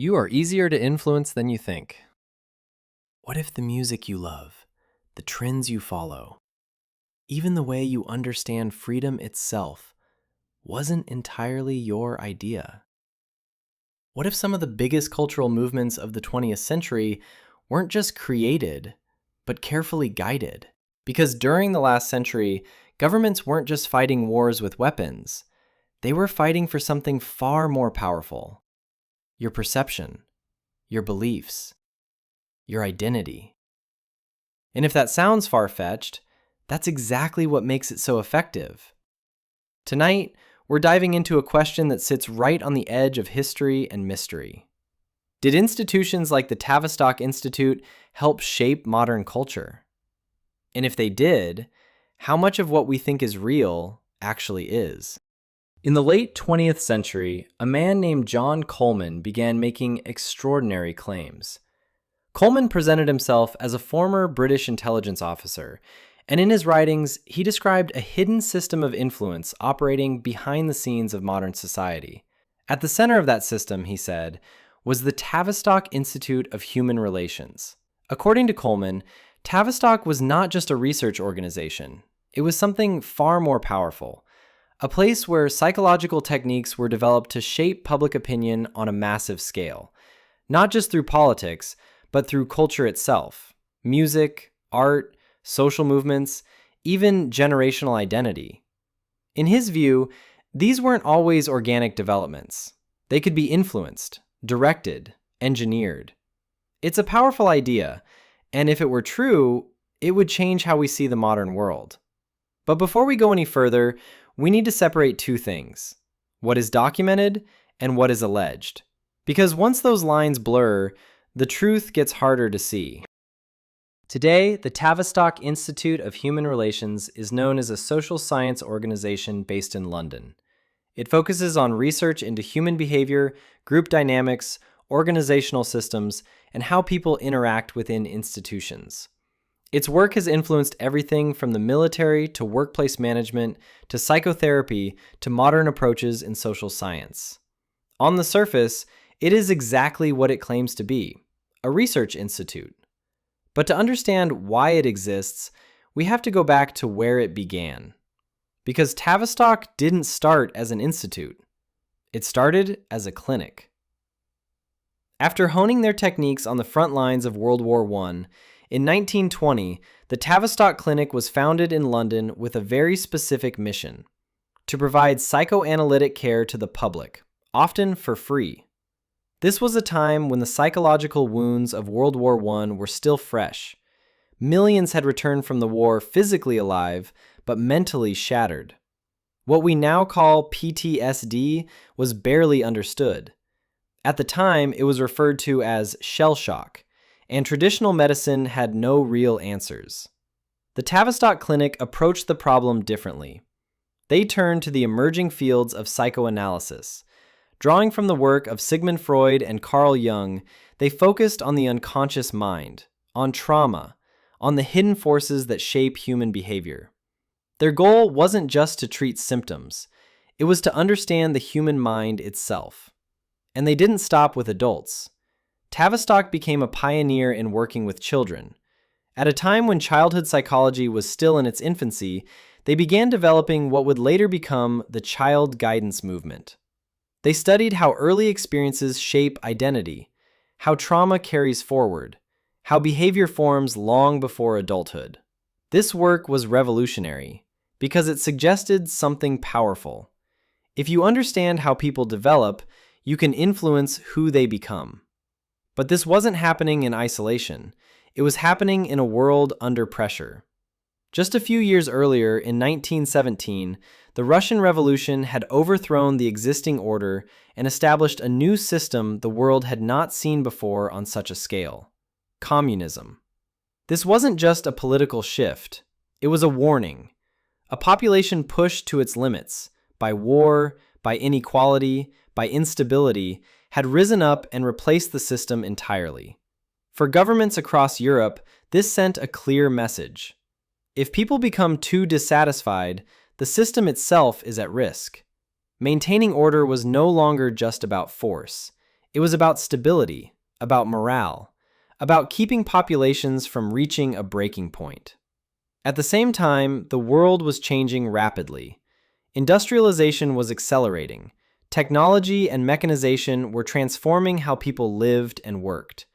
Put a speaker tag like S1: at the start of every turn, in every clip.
S1: You are easier to influence than you think. What if the music you love, the trends you follow, even the way you understand freedom itself, wasn't entirely your idea? What if some of the biggest cultural movements of the 20th century weren't just created, but carefully guided? Because during the last century, governments weren't just fighting wars with weapons. They were fighting for something far more powerful: your perception, your beliefs, your identity. And if that sounds far-fetched, that's exactly what makes it so effective. Tonight, we're diving into a question that sits right on the edge of history and mystery. Did institutions like the Tavistock Institute help shape modern culture? And if they did, how much of what we think is real actually is? In the late 20th century, a man named John Coleman began making extraordinary claims. Coleman presented himself as a former British intelligence officer, and in his writings, he described a hidden system of influence operating behind the scenes of modern society. At the center of that system, he said, was the Tavistock Institute of Human Relations. According to Coleman, Tavistock was not just a research organization. It was something far more powerful, a place where psychological techniques were developed to shape public opinion on a massive scale, not just through politics, but through culture itself: music, art, social movements, even generational identity. In his view, these weren't always organic developments. They could be influenced, directed, engineered. It's a powerful idea, and if it were true, it would change how we see the modern world. But before we go any further, we need to separate two things: what is documented and what is alleged. Because once those lines blur, the truth gets harder to see. Today, the Tavistock Institute of Human Relations is known as a social science organization based in London. It focuses on research into human behavior, group dynamics, organizational systems, and how people interact within institutions. Its work has influenced everything from the military to workplace management to psychotherapy to modern approaches in social science. On the surface, it is exactly what it claims to be: a research institute. But to understand why it exists, we have to go back to where it began. Because Tavistock didn't start as an institute. It started as a clinic. After honing their techniques on the front lines of World War I, in 1920, the Tavistock Clinic was founded in London with a very specific mission: to provide psychoanalytic care to the public, often for free. This was a time when the psychological wounds of World War I were still fresh. Millions had returned from the war physically alive, but mentally shattered. What we now call PTSD was barely understood. At the time, it was referred to as shell shock, and traditional medicine had no real answers. The Tavistock Clinic approached the problem differently. They turned to the emerging fields of psychoanalysis. Drawing from the work of Sigmund Freud and Carl Jung, they focused on the unconscious mind, on trauma, on the hidden forces that shape human behavior. Their goal wasn't just to treat symptoms. It was to understand the human mind itself. And they didn't stop with adults. Tavistock became a pioneer in working with children. At a time when childhood psychology was still in its infancy, they began developing what would later become the child guidance movement. They studied how early experiences shape identity, how trauma carries forward, how behavior forms long before adulthood. This work was revolutionary because it suggested something powerful. If you understand how people develop, you can influence who they become. But this wasn't happening in isolation. It was happening in a world under pressure. Just a few years earlier, in 1917, the Russian Revolution had overthrown the existing order and established a new system the world had not seen before on such a scale: communism. This wasn't just a political shift. It was a warning. A population pushed to its limits by war, by inequality, by instability, had risen up and replaced the system entirely. For governments across Europe, this sent a clear message. If people become too dissatisfied, the system itself is at risk. Maintaining order was no longer just about force. It was about stability, about morale, about keeping populations from reaching a breaking point. At the same time, the world was changing rapidly. Industrialization was accelerating. Technology and mechanization were transforming how people lived and worked.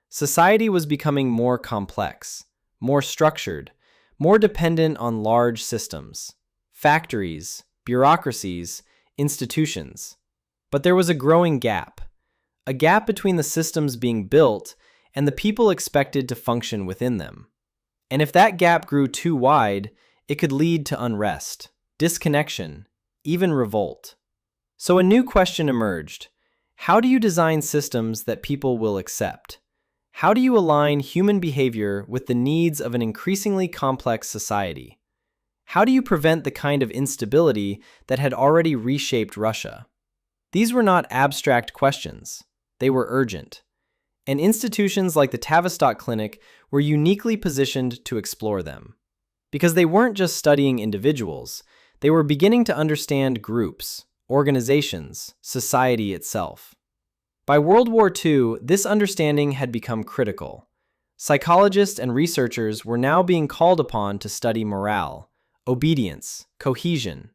S1: Society was becoming more complex, more structured, more dependent on large systems, factories, bureaucracies, institutions. But there was a growing gap, a gap between the systems being built and the people expected to function within them. And if that gap grew too wide, it could lead to unrest, disconnection, even revolt. So a new question emerged. How do you design systems that people will accept? How do you align human behavior with the needs of an increasingly complex society? How do you prevent the kind of instability that had already reshaped Russia? These were not abstract questions. They were urgent. And institutions like the Tavistock Clinic were uniquely positioned to explore them. Because they weren't just studying individuals, they were beginning to understand groups, organizations, society itself. By World War II, this understanding had become critical. Psychologists and researchers were now being called upon to study morale, obedience, cohesion,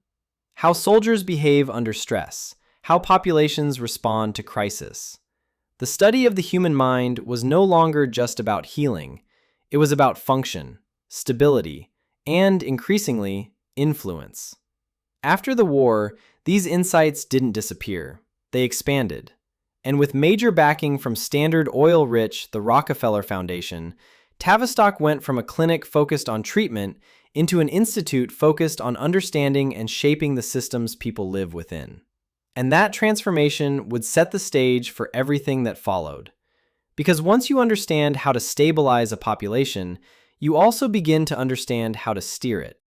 S1: how soldiers behave under stress, how populations respond to crisis. The study of the human mind was no longer just about healing. It was about function, stability, and, increasingly, influence. After the war, these insights didn't disappear. They expanded. And with major backing from Standard Oil-rich the Rockefeller Foundation, Tavistock went from a clinic focused on treatment into an institute focused on understanding and shaping the systems people live within. And that transformation would set the stage for everything that followed. Because once you understand how to stabilize a population, you also begin to understand how to steer it.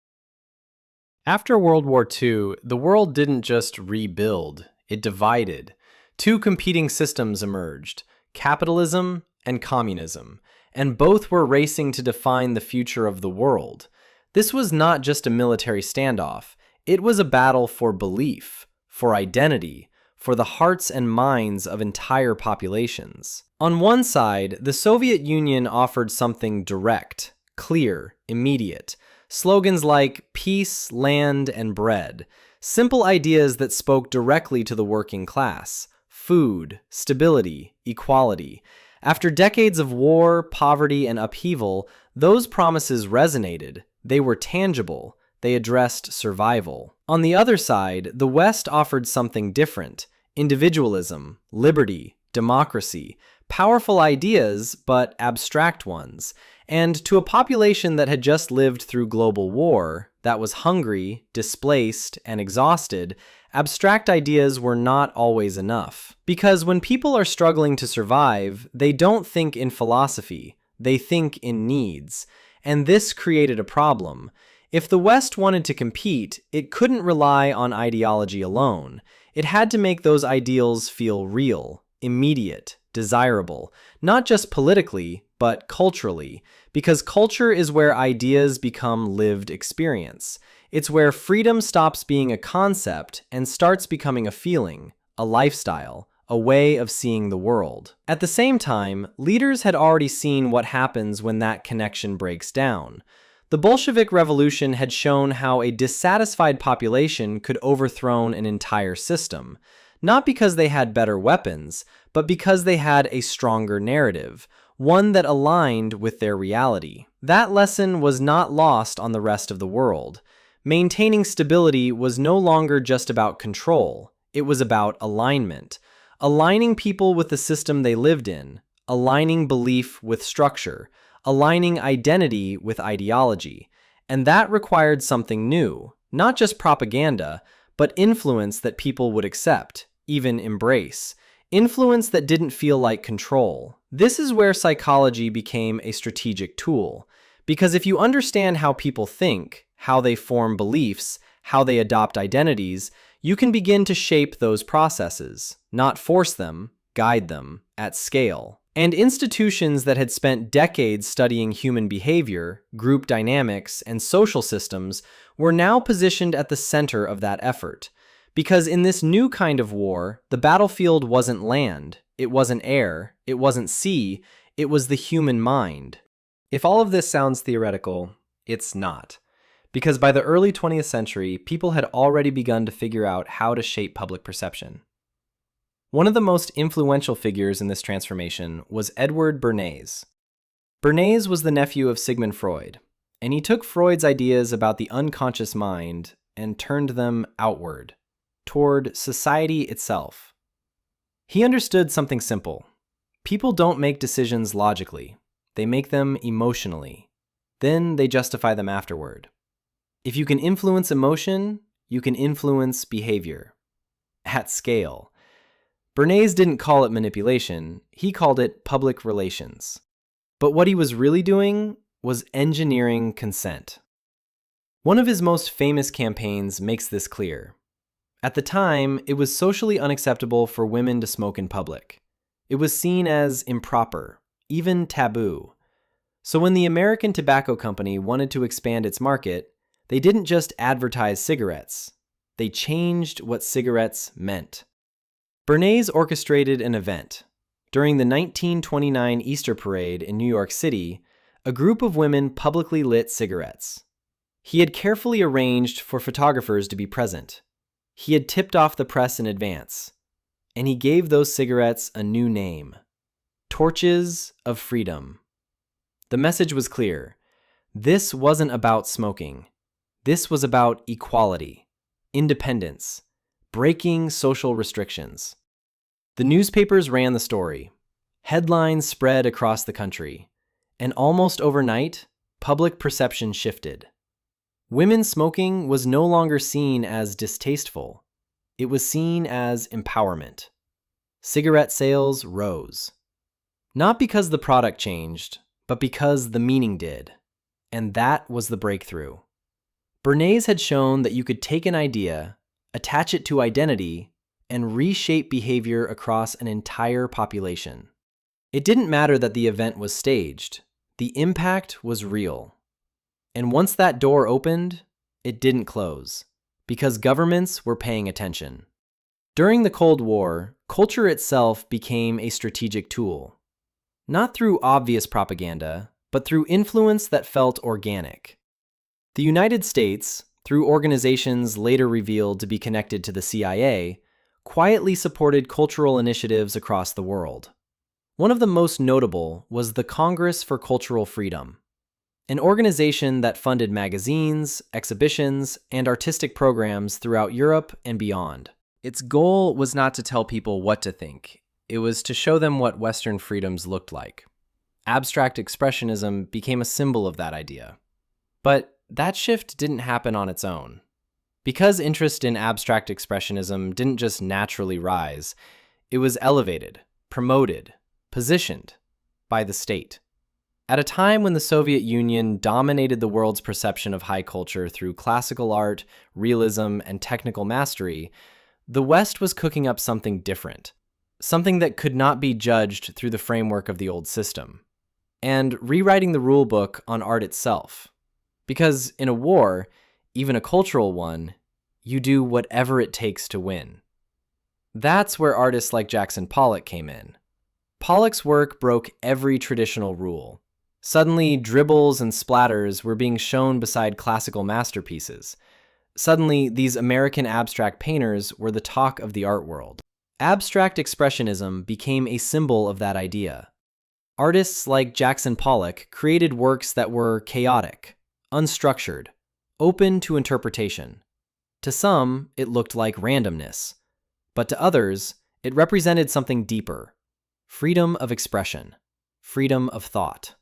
S1: After World War II, the world didn't just rebuild, it divided. Two competing systems emerged, capitalism and communism, and both were racing to define the future of the world. This was not just a military standoff, it was a battle for belief, for identity, for the hearts and minds of entire populations. On one side, the Soviet Union offered something direct, clear, immediate. Slogans like peace, land, and bread. Simple ideas that spoke directly to the working class. Food, stability, equality. After decades of war, poverty, and upheaval, those promises resonated. They were tangible. They addressed survival. On the other side, the West offered something different. Individualism, liberty, democracy. Powerful ideas, but abstract ones. And to a population that had just lived through global war, that was hungry, displaced, and exhausted, abstract ideas were not always enough. Because when people are struggling to survive, they don't think in philosophy, they think in needs. And this created a problem. If the West wanted to compete, it couldn't rely on ideology alone. It had to make those ideals feel real, immediate, desirable, not just politically, but culturally, because culture is where ideas become lived experience. It's where freedom stops being a concept and starts becoming a feeling, a lifestyle, a way of seeing the world. At the same time, leaders had already seen what happens when that connection breaks down. The Bolshevik Revolution had shown how a dissatisfied population could overthrow an entire system, not because they had better weapons, but because they had a stronger narrative, one that aligned with their reality. That lesson was not lost on the rest of the world. Maintaining stability was no longer just about control, it was about alignment. Aligning people with the system they lived in, aligning belief with structure, aligning identity with ideology. And that required something new, not just propaganda, but influence that people would accept, even embrace. Influence that didn't feel like control. This is where psychology became a strategic tool. Because if you understand how people think, how they form beliefs, how they adopt identities, you can begin to shape those processes, not force them, guide them, at scale. And institutions that had spent decades studying human behavior, group dynamics, and social systems were now positioned at the center of that effort. Because in this new kind of war, the battlefield wasn't land, it wasn't air, it wasn't sea, it was the human mind. If all of this sounds theoretical, it's not. Because by the early 20th century, people had already begun to figure out how to shape public perception. One of the most influential figures in this transformation was Edward Bernays. Bernays was the nephew of Sigmund Freud, and he took Freud's ideas about the unconscious mind and turned them outward, toward society itself. He understood something simple. People don't make decisions logically. They make them emotionally. Then they justify them afterward. If you can influence emotion, you can influence behavior. At scale. Bernays didn't call it manipulation, he called it public relations. But what he was really doing was engineering consent. One of his most famous campaigns makes this clear. At the time, it was socially unacceptable for women to smoke in public. It was seen as improper, even taboo. So when the American Tobacco Company wanted to expand its market, they didn't just advertise cigarettes. They changed what cigarettes meant. Bernays orchestrated an event. During the 1929 Easter Parade in New York City, a group of women publicly lit cigarettes. He had carefully arranged for photographers to be present. He had tipped off the press in advance. And he gave those cigarettes a new name. Torches of Freedom. The message was clear. This wasn't about smoking. This was about equality, independence, breaking social restrictions. The newspapers ran the story. Headlines spread across the country. And almost overnight, public perception shifted. Women smoking was no longer seen as distasteful. It was seen as empowerment. Cigarette sales rose. Not because the product changed, but because the meaning did. And that was the breakthrough. Bernays had shown that you could take an idea, attach it to identity, and reshape behavior across an entire population. It didn't matter that the event was staged. The impact was real. And once that door opened, it didn't close, because governments were paying attention. During the Cold War, culture itself became a strategic tool. Not through obvious propaganda, but through influence that felt organic. The United States, through organizations later revealed to be connected to the CIA, quietly supported cultural initiatives across the world. One of the most notable was the Congress for Cultural Freedom, an organization that funded magazines, exhibitions, and artistic programs throughout Europe and beyond. Its goal was not to tell people what to think. It was to show them what Western freedoms looked like. Abstract expressionism became a symbol of that idea. But that shift didn't happen on its own. Because interest in abstract expressionism didn't just naturally rise, it was elevated, promoted, positioned by the state. At a time when the Soviet Union dominated the world's perception of high culture through classical art, realism, and technical mastery, the West was cooking up something different, something that could not be judged through the framework of the old system, and rewriting the rule book on art itself. Because in a war, even a cultural one, you do whatever it takes to win. That's where artists like Jackson Pollock came in. Pollock's work broke every traditional rule. Suddenly, dribbles and splatters were being shown beside classical masterpieces. Suddenly, these American abstract painters were the talk of the art world. Abstract expressionism became a symbol of that idea. Artists like Jackson Pollock created works that were chaotic, unstructured, open to interpretation. To some, it looked like randomness, but to others, it represented something deeper: freedom of expression, freedom of thought.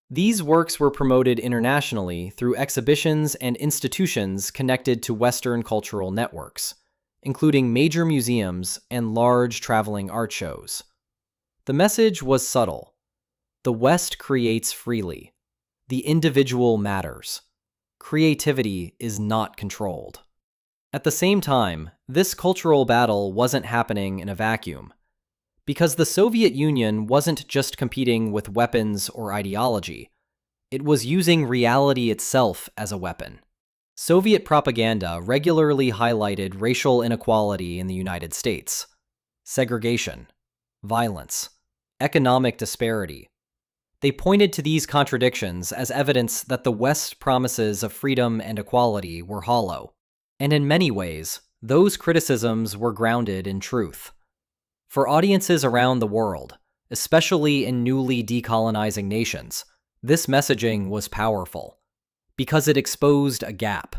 S1: These works were promoted internationally through exhibitions and institutions connected to Western cultural networks, including major museums and large traveling art shows. The message was subtle. The West creates freely. The individual matters. Creativity is not controlled. At the same time, this cultural battle wasn't happening in a vacuum. Because the Soviet Union wasn't just competing with weapons or ideology. It was using reality itself as a weapon. Soviet propaganda regularly highlighted racial inequality in the United States, segregation,
S2: violence, economic disparity. They pointed to these contradictions as evidence that the West's promises of freedom and equality were hollow, and in many ways, those criticisms were grounded in truth. For audiences around the world, especially in newly decolonizing nations, this messaging was powerful, because it exposed a gap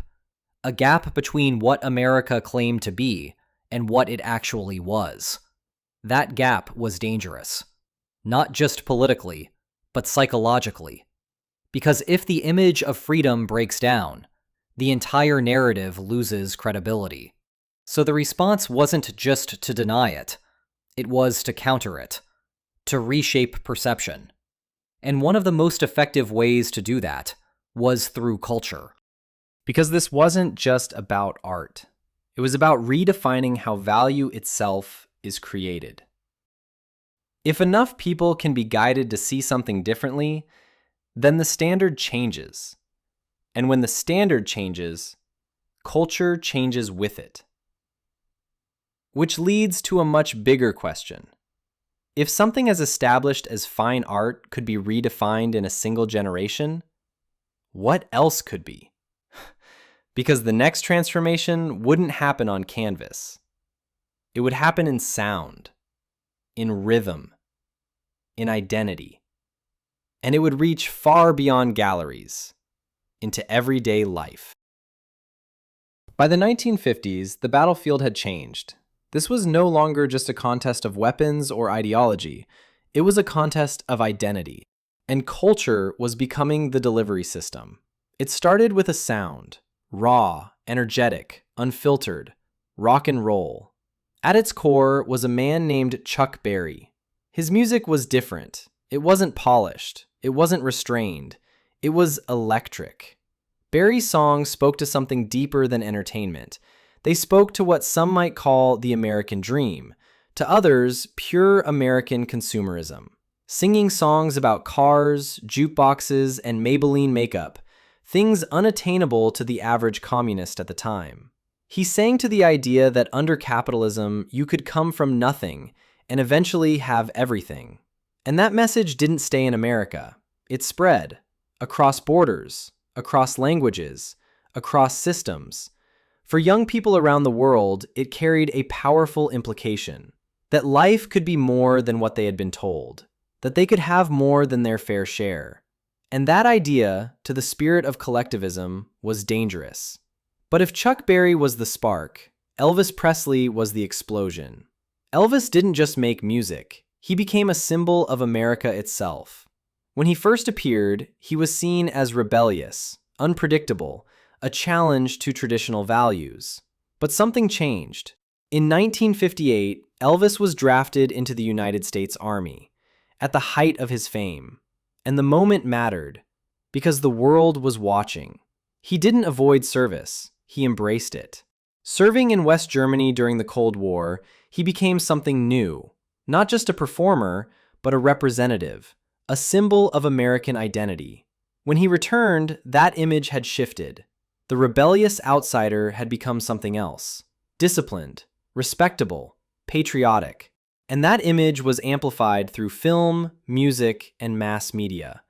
S2: between what America claimed to be and what it actually was. That gap was dangerous, not just politically, but psychologically. Because if the image of freedom breaks down, the entire narrative loses credibility. So the response wasn't just to deny it, it was to counter it, to reshape perception. And one of the most effective ways to do that was through culture.
S1: Because this wasn't just about art. It was about redefining how value itself is created. If enough people can be guided to see something differently, then the standard changes. And when the standard changes, culture changes with it. Which leads to a much bigger question. If something as established as fine art could be redefined in a single generation, what else could be? Because the next transformation wouldn't happen on canvas. It would happen in sound, in rhythm, in identity. And it would reach far beyond galleries, into everyday life. By the 1950s, the battlefield had changed. This was no longer just a contest of weapons or ideology. It was a contest of identity. And culture was becoming the delivery system. It started with a sound, raw, energetic, unfiltered, rock and roll. At its core was a man named Chuck Berry. His music was different. It wasn't polished. It wasn't restrained. It was electric. Berry's songs spoke to something deeper than entertainment. They spoke to what some might call the American dream, to others, pure American consumerism. Singing songs about cars, jukeboxes, and Maybelline makeup, things unattainable to the average communist at the time. He sang to the idea that under capitalism, you could come from nothing and eventually have everything. And that message didn't stay in America. It spread across borders, across languages, across systems. For young people around the world, it carried a powerful implication that life could be more than what they had been told, that they could have more than their fair share. And that idea, to the spirit of collectivism, was dangerous. But if Chuck Berry was the spark, Elvis Presley was the explosion. Elvis didn't just make music, he became a symbol of America itself. When he first appeared, he was seen as rebellious, unpredictable, a challenge to traditional values. But something changed. In 1958, Elvis was drafted into the United States Army, at the height of his fame. And the moment mattered, because the world was watching. He didn't avoid service, he embraced it. Serving in West Germany during the Cold War, he became something new. Not just a performer, but a representative, a symbol of American identity. When he returned, that image had shifted. The rebellious outsider had become something else. Disciplined, respectable, patriotic. And that image was amplified through film, music, and mass media.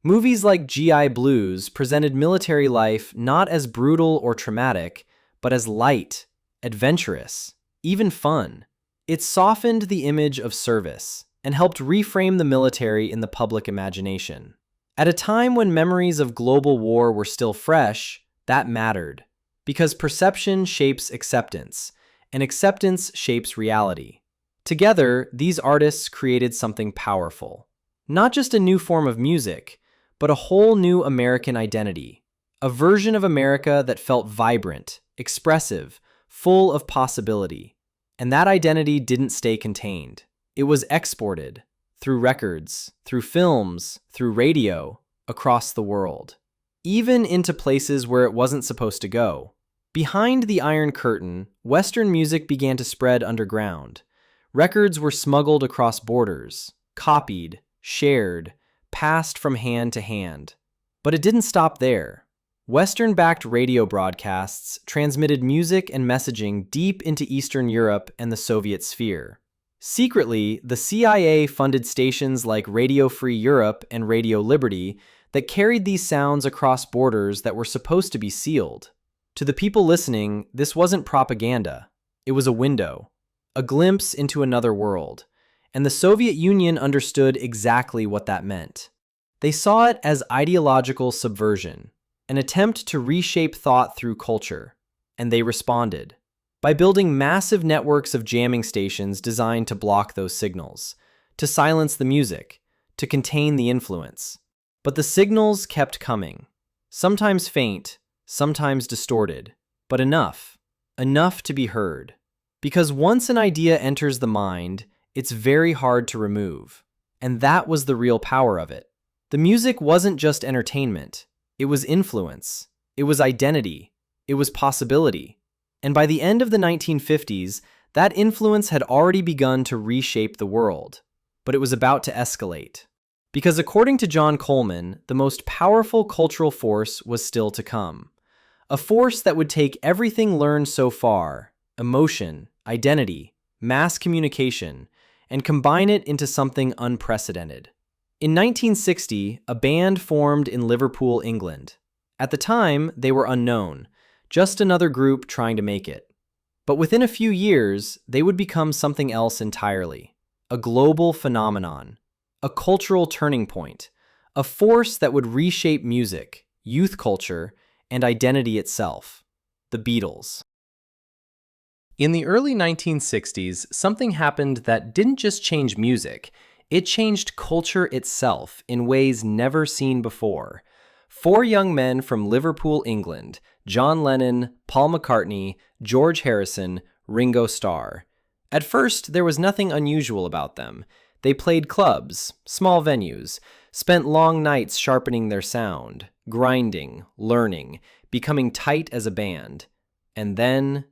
S1: Movies like G.I. Blues presented military life not as brutal or traumatic, but as light, adventurous, even fun. It softened the image of service and helped reframe the military in the public imagination. At a time when memories of global war were still fresh, that mattered, because perception shapes acceptance, and acceptance shapes reality. Together, these artists created something powerful. Not just a new form of music, but a whole new American identity. A version of America that felt vibrant, expressive, full of possibility. And that identity didn't stay contained. It was exported through records, through films, through radio, across the world. Even into places where it wasn't supposed to go. Behind the Iron Curtain, Western music began to spread underground. Records were smuggled across borders, copied, shared, passed from hand to hand. But it didn't stop there. Western-backed radio broadcasts transmitted music and messaging deep into Eastern Europe and the Soviet sphere. Secretly, the CIA funded stations like Radio Free Europe and Radio Liberty that carried these sounds across borders that were supposed to be sealed. To the people listening, this wasn't propaganda. It was a window, a glimpse into another world. And the Soviet Union understood exactly what that meant. They saw it as ideological subversion, an attempt to reshape thought through culture, and they responded by building massive networks of jamming stations designed to block those signals, to silence the music, to contain the influence. But the signals kept coming, sometimes faint, sometimes distorted, but enough to be heard. Because once an idea enters the mind, it's very hard to remove, and that was the real power of it. The music wasn't just entertainment, it was influence, it was identity, it was possibility. And by the end of the 1950s, that influence had already begun to reshape the world, but it was about to escalate. Because according to John Coleman, the most powerful cultural force was still to come. A force that would take everything learned so far, emotion, identity, mass communication, and combine it into something unprecedented. In 1960, a band formed in Liverpool, England. At the time, they were unknown, just another group trying to make it. But within a few years, they would become something else entirely. A global phenomenon, a cultural turning point, a force that would reshape music, youth culture, and identity itself. The Beatles. In the early 1960s, something happened that didn't just change music, it changed culture itself in ways never seen before. 4 young men from Liverpool, England, John Lennon, Paul McCartney, George Harrison, Ringo Starr. At first, there was nothing unusual about them. They played clubs, small venues, spent long nights sharpening their sound, grinding, learning, becoming tight as a band. And then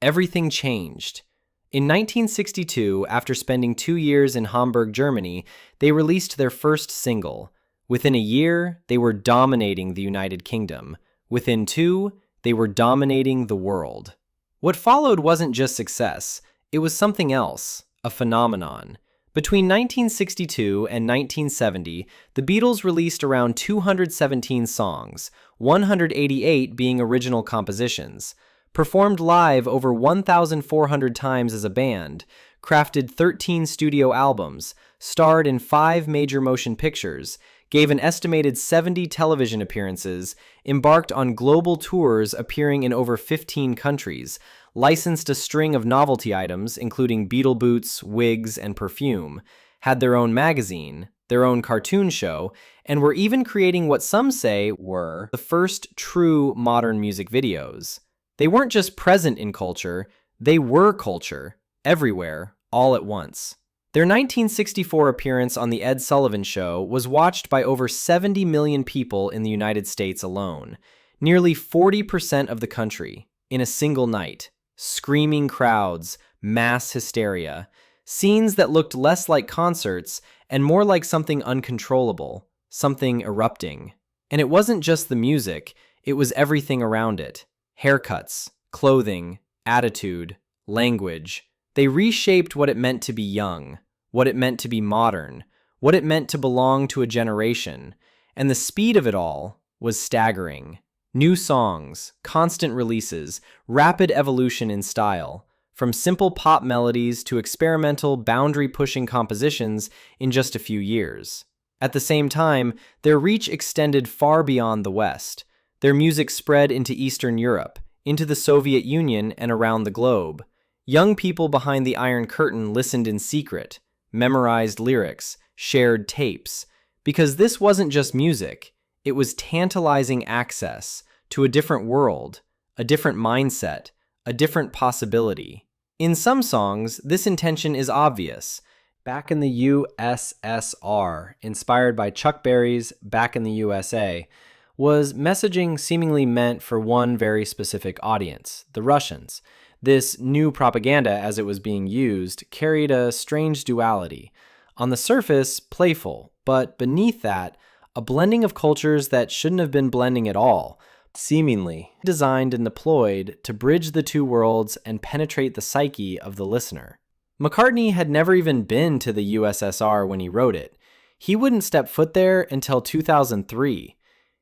S1: everything changed. In 1962, after spending 2 years in Hamburg, Germany, they released their first single. Within a year, they were dominating the United Kingdom. Within 2, they were dominating the world. What followed wasn't just success, it was something else, a phenomenon. Between 1962 and 1970, the Beatles released around 217 songs, 188 being original compositions, performed live over 1,400 times as a band, crafted 13 studio albums, starred in 5 major motion pictures, gave an estimated 70 television appearances, embarked on global tours appearing in over 15 countries, licensed a string of novelty items including Beatle boots, wigs, and perfume, had their own magazine, their own cartoon show, and were even creating what some say were the first true modern music videos. They weren't just present in culture, they were culture, everywhere, all at once. Their 1964 appearance on The Ed Sullivan Show was watched by over 70 million people in the United States alone, nearly 40% of the country, in a single night. Screaming crowds, mass hysteria, scenes that looked less like concerts and more like something uncontrollable, something erupting. And it wasn't just the music, it was everything around it. Haircuts, clothing, attitude, language. They reshaped what it meant to be young, what it meant to be modern, what it meant to belong to a generation, and the speed of it all was staggering. New songs, constant releases, rapid evolution in style, from simple pop melodies to experimental, boundary-pushing compositions in just a few years. At the same time, their reach extended far beyond the West. Their music spread into Eastern Europe, into the Soviet Union, and around the globe. Young people behind the Iron Curtain listened in secret, memorized lyrics, shared tapes, because this wasn't just music, it was tantalizing access to a different world, a different mindset, a different possibility. In some songs, this intention is obvious. Back in the USSR, inspired by Chuck Berry's Back in the USA, was messaging seemingly meant for one very specific audience, the Russians. This new propaganda, as it was being used, carried a strange duality. On the surface, playful, but beneath that, a blending of cultures that shouldn't have been blending at all, seemingly designed and deployed to bridge the two worlds and penetrate the psyche of the listener. McCartney had never even been to the USSR when he wrote it. He wouldn't step foot there until 2003.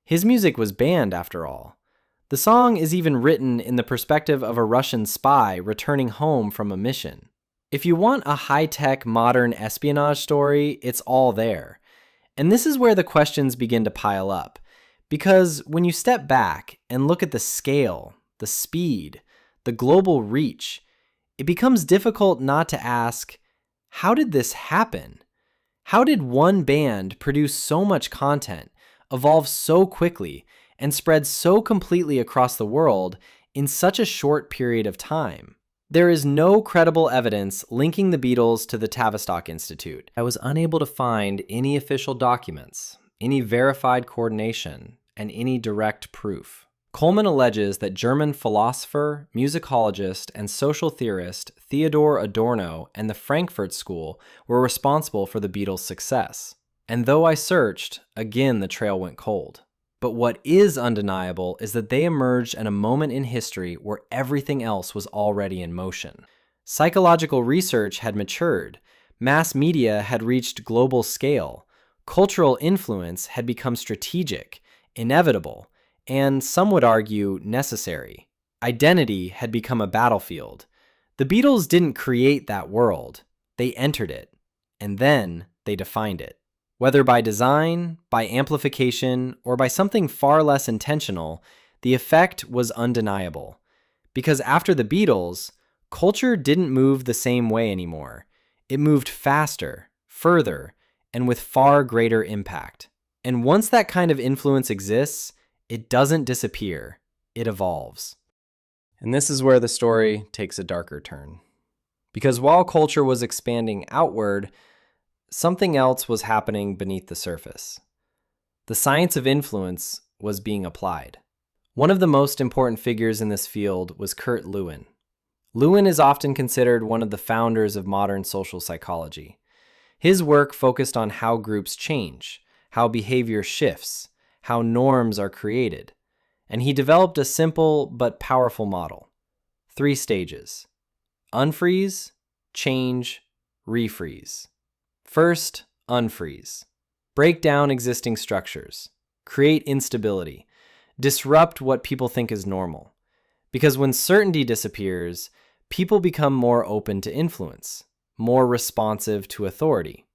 S1: His music was banned, after all. The song is even written in the perspective of a Russian spy returning home from a mission. If you want a high-tech, modern espionage story, it's all there. And this is where the questions begin to pile up. Because when you step back and look at the scale, the speed, the global reach, it becomes difficult not to ask, how did this happen? How did one band produce so much content, evolve so quickly, and spread so completely across the world in such a short period of time? There is no credible evidence linking the Beatles to the Tavistock Institute. I was unable to find any official documents, any verified coordination, and any direct proof. Coleman alleges that German philosopher, musicologist, and social theorist Theodor Adorno and the Frankfurt School were responsible for the Beatles' success. And though I searched, again the trail went cold. But what is undeniable is that they emerged at a moment in history where everything else was already in motion. Psychological research had matured, mass media had reached global scale, cultural influence had become strategic, inevitable, and some would argue necessary. Identity had become a battlefield. The Beatles didn't create that world, they entered it, and then they defined it. Whether by design, by amplification, or by something far less intentional, the effect was undeniable. Because after the Beatles, culture didn't move the same way anymore. It moved faster, further, and with far greater impact. And once that kind of influence exists, it doesn't disappear, it evolves. And this is where the story takes a darker turn. Because while culture was expanding outward, something else was happening beneath the surface. The science of influence was being applied. One of the most important figures in this field was Kurt Lewin. Lewin is often considered one of the founders of modern social psychology. His work focused on how groups change, how behavior shifts, how norms are created, and he developed a simple but powerful model. 3 stages: unfreeze, change, refreeze. First, unfreeze. Break down existing structures. Create instability. Disrupt what people think is normal. Because when certainty disappears, people become more open to influence, more responsive to authority.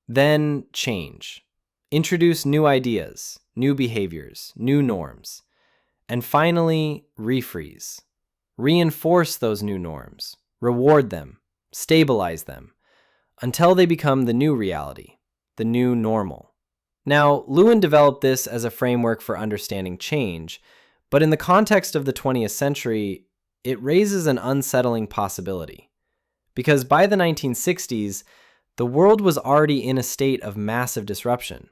S1: Then, change. Introduce new ideas, new behaviors, new norms. And finally, refreeze. Reinforce those new norms. Reward them. Stabilize them. Until they become the new reality, the new normal. Now, Lewin developed this as a framework for understanding change, but in the context of the 20th century, it raises an unsettling possibility. Because by the 1960s, the world was already in a state of massive disruption.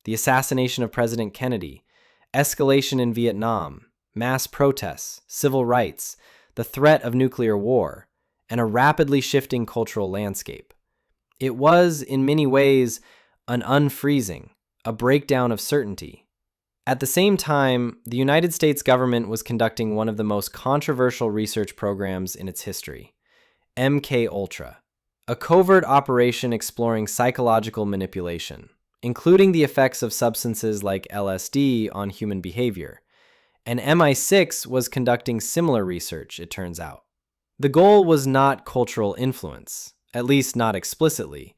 S1: The assassination of President Kennedy, escalation in Vietnam, mass protests, civil rights, the threat of nuclear war, and a rapidly shifting cultural landscape. It was, in many ways, an unfreezing, a breakdown of certainty. At the same time, the United States government was conducting one of the most controversial research programs in its history, MKUltra, a covert operation exploring psychological manipulation, including the effects of substances like LSD on human behavior. And MI6 was conducting similar research, it turns out. The goal was not cultural influence, at least not explicitly.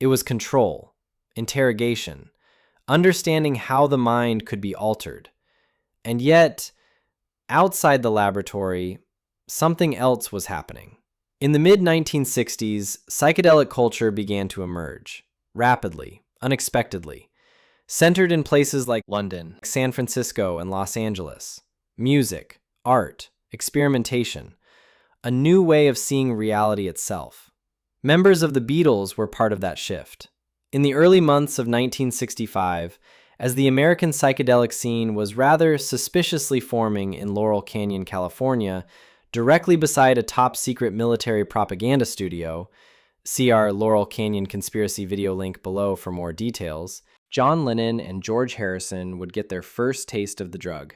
S1: It was control, interrogation, understanding how the mind could be altered. And yet, outside the laboratory, something else was happening. In the mid-1960s, psychedelic culture began to emerge, rapidly, unexpectedly, centered in places like London, San Francisco, and Los Angeles. Music, art, experimentation, a new way of seeing reality itself. Members of the Beatles were part of that shift. In the early months of 1965, as the American psychedelic scene was rather suspiciously forming in Laurel Canyon, California, directly beside a top-secret military propaganda studio, see our Laurel Canyon conspiracy video link below for more details, John Lennon and George Harrison would get their first taste of the drug.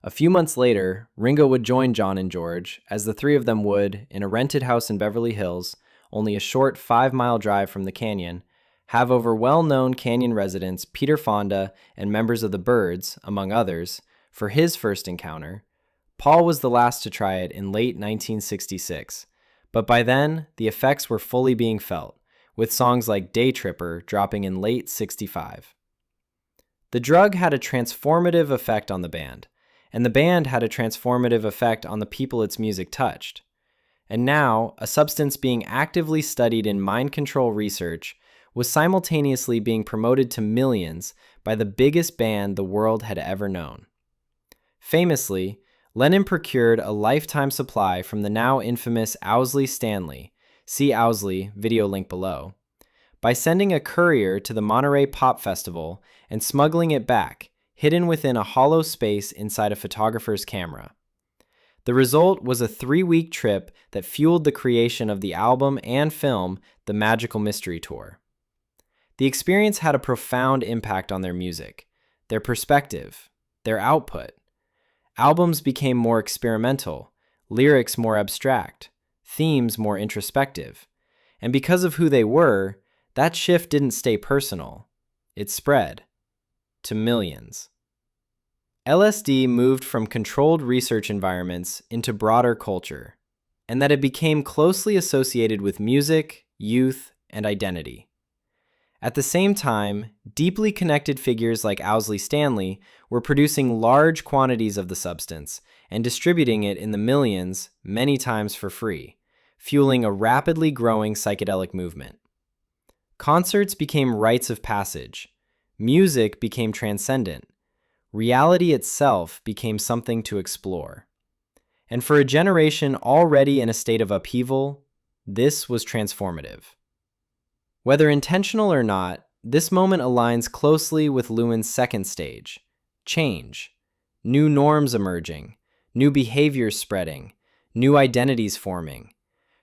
S1: A few months later, Ringo would join John and George, as the three of them would, in a rented house in Beverly Hills, only a short 5-mile drive from the canyon, have over well-known canyon residents Peter Fonda and members of the Byrds, among others, for his first encounter, Paul was the last to try it in late 1966, but by then, the effects were fully being felt, with songs like Day Tripper dropping in late '65. The drug had a transformative effect on the band, and the band had a transformative effect on the people its music touched. And now, a substance being actively studied in mind control research was simultaneously being promoted to millions by the biggest band the world had ever known. Famously, Lennon procured a lifetime supply from the now infamous Owsley Stanley, see Owsley, video link below, by sending a courier to the Monterey Pop Festival and smuggling it back, hidden within a hollow space inside a photographer's camera. The result was a 3-week trip that fueled the creation of the album and film The Magical Mystery Tour. The experience had a profound impact on their music, their perspective, their output. Albums became more experimental, lyrics more abstract, themes more introspective. And because of who they were, that shift didn't stay personal. It spread to millions. LSD moved from controlled research environments into broader culture, and that it became closely associated with music, youth, and identity. At the same time, deeply connected figures like Owsley Stanley were producing large quantities of the substance and distributing it in the millions many times for free, fueling a rapidly growing psychedelic movement. Concerts became rites of passage. Music became transcendent. Reality itself became something to explore. And for a generation already in a state of upheaval, this was transformative. Whether intentional or not, this moment aligns closely with Lewin's second stage, change, new norms emerging, new behaviors spreading, new identities forming.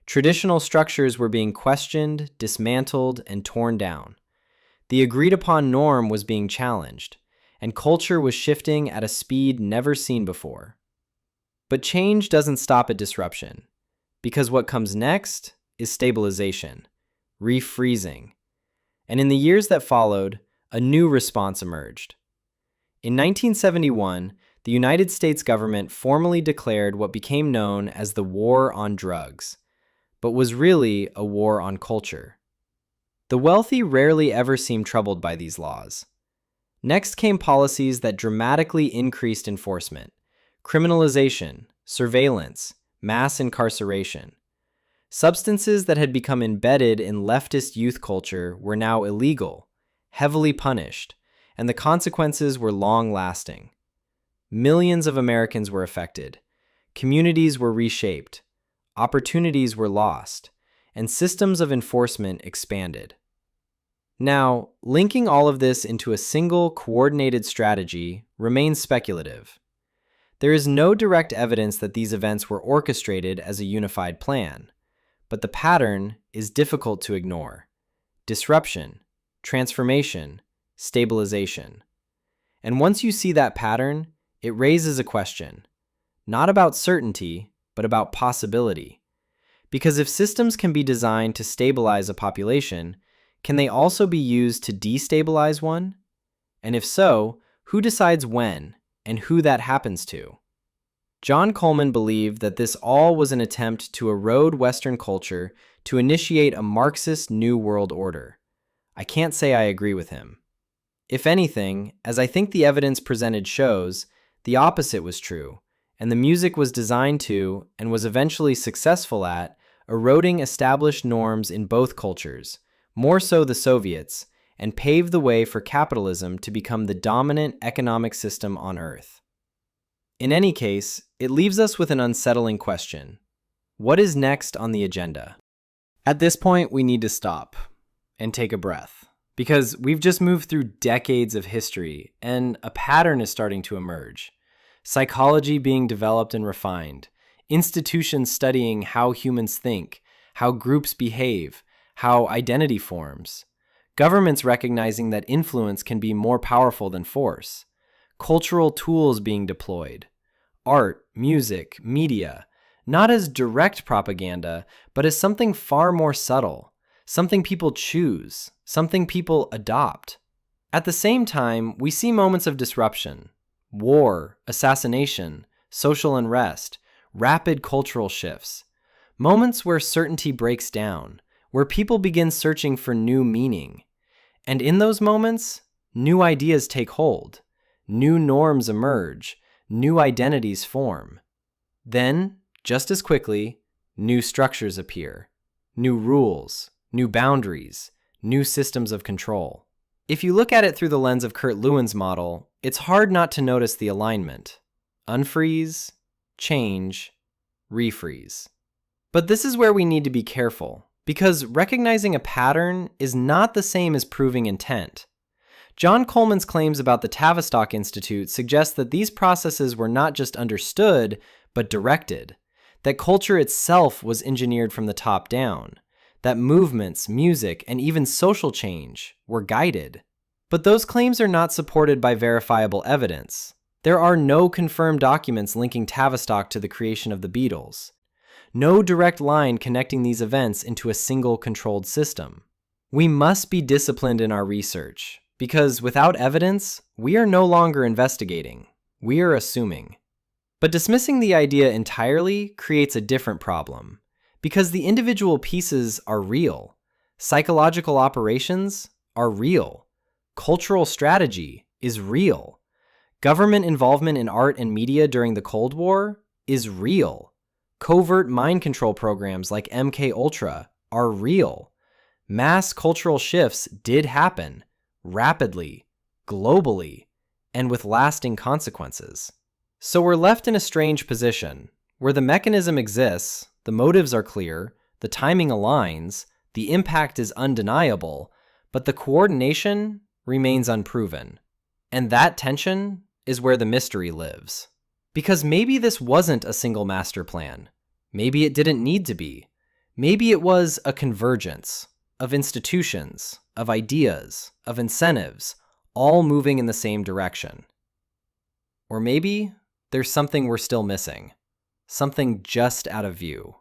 S1: Traditional structures were being questioned, dismantled, and torn down. The agreed-upon norm was being challenged, and culture was shifting at a speed never seen before. But change doesn't stop at disruption, because what comes next is stabilization, refreezing. And in the years that followed, a new response emerged. In 1971, the United States government formally declared what became known as the War on Drugs, but was really a war on culture. The wealthy rarely ever seemed troubled by these laws. Next came policies that dramatically increased enforcement, criminalization, surveillance, mass incarceration. Substances that had become embedded in leftist youth culture were now illegal, heavily punished, and the consequences were long-lasting. Millions of Americans were affected, communities were reshaped, opportunities were lost, and systems of enforcement expanded. Now, linking all of this into a single coordinated strategy remains speculative. There is no direct evidence that these events were orchestrated as a unified plan, but the pattern is difficult to ignore. Disruption, transformation, stabilization. And once you see that pattern, it raises a question, not about certainty, but about possibility. Because if systems can be designed to stabilize a population, can they also be used to destabilize one? And if so, who decides when and who that happens to? John Coleman believed that this all was an attempt to erode Western culture to initiate a Marxist New World Order. I can't say I agree with him. If anything, as I think the evidence presented shows, the opposite was true, and the music was designed to, and was eventually successful at, eroding established norms in both cultures, more so the Soviets, and paved the way for capitalism to become the dominant economic system on Earth. In any case, it leaves us with an unsettling question. What is next on the agenda? At this point, we need to stop and take a breath, because we've just moved through decades of history, and a pattern is starting to emerge. Psychology being developed and refined, institutions studying how humans think, how groups behave, how identity forms, governments recognizing that influence can be more powerful than force, cultural tools being deployed, art, music, media, not as direct propaganda, but as something far more subtle, something people choose, something people adopt. At the same time, we see moments of disruption, war, assassination, social unrest, rapid cultural shifts, moments where certainty breaks down, where people begin searching for new meaning. And in those moments, new ideas take hold, new norms emerge, new identities form. Then, just as quickly, new structures appear, new rules, new boundaries, new systems of control. If you look at it through the lens of Kurt Lewin's model, it's hard not to notice the alignment. Unfreeze, change, refreeze. But this is where we need to be careful, because recognizing a pattern is not the same as proving intent. John Coleman's claims about the Tavistock Institute suggest that these processes were not just understood, but directed, that culture itself was engineered from the top down, that movements, music, and even social change were guided. But those claims are not supported by verifiable evidence. There are no confirmed documents linking Tavistock to the creation of the Beatles. No direct line connecting these events into a single controlled system. We must be disciplined in our research, because without evidence, we are no longer investigating. We are assuming. But dismissing the idea entirely creates a different problem, because the individual pieces are real. Psychological operations are real. Cultural strategy is real. Government involvement in art and media during the Cold War is real. Covert mind control programs like MKUltra are real. Mass cultural shifts did happen, rapidly, globally, and with lasting consequences. So we're left in a strange position, where the mechanism exists, the motives are clear, the timing aligns, the impact is undeniable, but the coordination remains unproven. And that tension is where the mystery lives. Because maybe this wasn't a single master plan. Maybe it didn't need to be. Maybe it was a convergence of institutions, of ideas, of incentives, all moving in the same direction. Or maybe there's something we're still missing, something just out of view.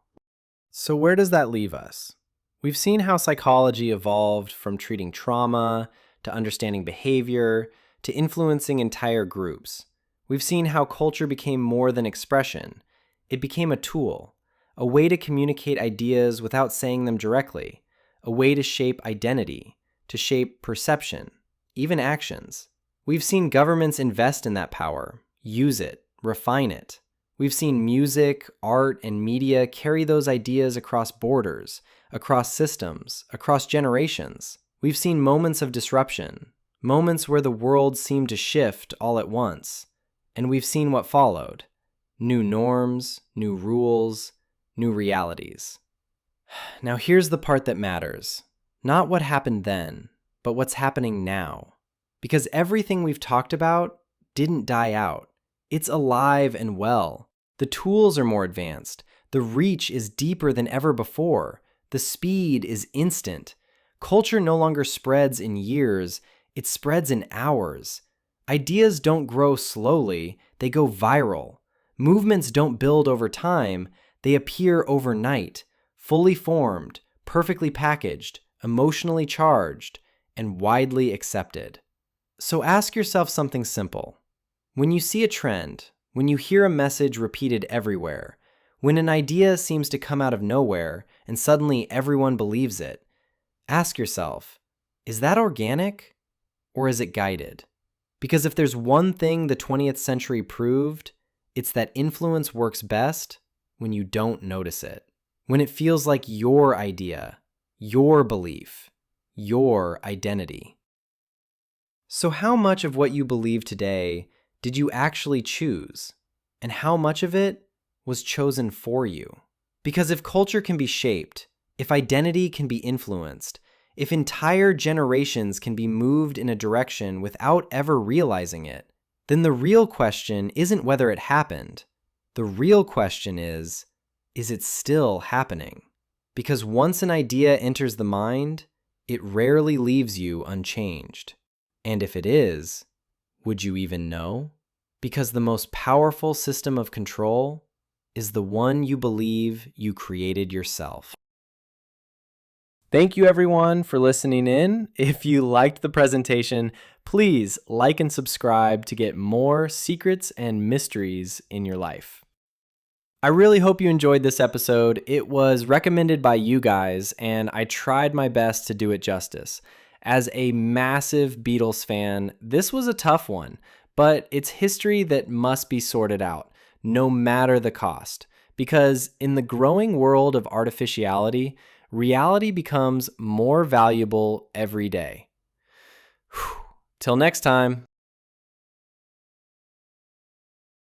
S2: So where does that leave us? We've seen how psychology evolved from treating trauma to understanding behavior to influencing entire groups. We've seen how culture became more than expression. It became a tool, a way to communicate ideas without saying them directly, a way to shape identity, to shape perception, even actions. We've seen governments invest in that power, use it, refine it. We've seen music, art, and media carry those ideas across borders, across systems, across generations. We've seen moments of disruption, moments where the world seemed to shift all at once. And we've seen what followed. New norms, new rules, new realities. Now here's the part that matters. Not what happened then, but what's happening now. Because everything we've talked about didn't die out. It's alive and well. The tools are more advanced. The reach is deeper than ever before. The speed is instant. Culture no longer spreads in years, it spreads in hours. Ideas don't grow slowly, they go viral. Movements don't build over time, they appear overnight, fully formed, perfectly packaged, emotionally charged, and widely accepted. So ask yourself something simple. When you see a trend, when you hear a message repeated everywhere, when an idea seems to come out of nowhere and suddenly everyone believes it, ask yourself, is that organic or is it guided? Because if there's one thing the 20th century proved, it's that influence works best when you don't notice it. When it feels like your idea, your belief, your identity. So how much of what you believe today did you actually choose? And how much of it was chosen for you? Because if culture can be shaped, if identity can be influenced, if entire generations can be moved in a direction without ever realizing it, then the real question isn't whether it happened. The real question is it still happening? Because once an idea enters the mind, it rarely leaves you unchanged. And if it is, would you even know? Because the most powerful system of control
S1: is the one you believe you created yourself. Thank you everyone for listening in. If you liked the presentation, please like and subscribe to get more secrets and mysteries in your life. I really hope you enjoyed this episode. It was recommended by you guys, and I tried my best to do it justice. As a massive Beatles fan, this was a tough one, but it's history that must be sorted out, no matter the cost. Because in the growing world of artificiality, reality becomes more valuable every day. Till next time.